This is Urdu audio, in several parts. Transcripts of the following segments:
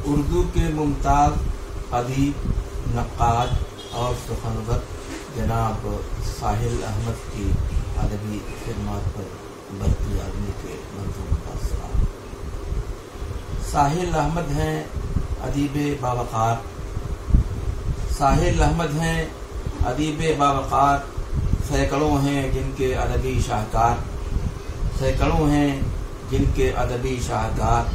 اردو کے ممتاز ادیب، نقاد اور سخنور جناب ساحل احمد کی ادبی خدمات پر برقی آدمی کے منظوم کا سلام۔ ساحل احمد ہیں ادیب باوقار، ساحل احمد ہیں ادیب باوقار، سینکڑوں ہیں جن کے ادبی شاہکار، سینکڑوں ہیں جن کے ادبی شاہکار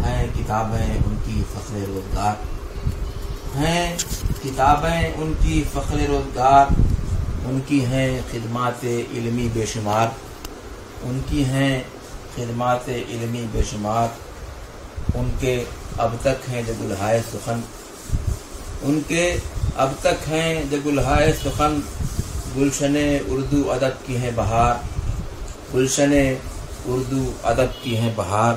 ہیں کتابیں ان کی فخر روزگار، ہیں کتابیں ان کی فخر روزگار، ان کی ہیں خدمات علمی بے شمار، ان کی ہیں خدمات علمی بے شمار، ان کے اب تک ہیں جو گلہائے سخن، ان کے اب تک ہیں جو گلہائے سخن، گلشن اردو ادب کی ہیں بہار، گلشن اردو ادب کی ہیں بہار،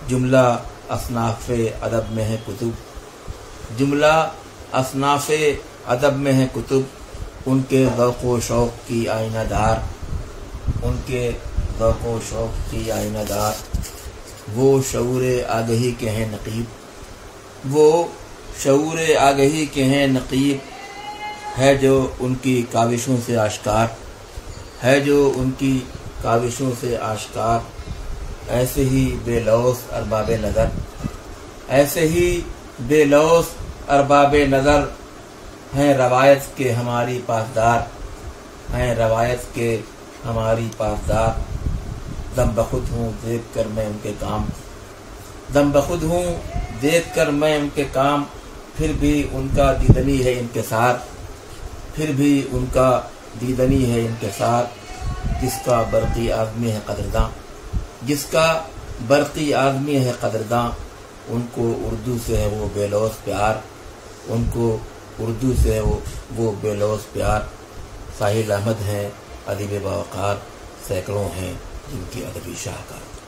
جملہ اصناف ادب میں ہے کتب، جملہ اصناف ادب میں ہے کتب، ان کے ذوق و شوق کی آئینہ دار، ان کے ذوق و شوق کی آئینہ دار، وہ شعور آگہی کے ہیں نقیب، وہ شعور آگہی کے ہیں نقیب، ہے جو ان کی کاوشوں سے آشکار، ہے جو ان کی کاوشوں سے آشکار، ایسے ہی بے لوث ارباب نظر، ایسے ہی بے لوث ارباب نظر، ہیں روایت کے ہماری پاسدار، ہیں روایت کے ہماری پاسدار، دم بخود ہوں دیکھ کر میں ان کے کام، دم بخود ہوں دیکھ کر میں ان کے کام، پھر بھی ان کا دیدنی ہے انکسار، پھر بھی ان کا دیدنی ہے انکسار، جس کا برقی آدمی ہے قدرداں، جس کا برقی آدمی ہے قدرداں، ان کو اردو سے ہے وہ بے لوث پیار، ان کو اردو سے ہے وہ بے لوث پیار۔ ساحل احمد ہیں ادیب باوقار، سینکڑوں ہیں جن کی ادبی شاہکار۔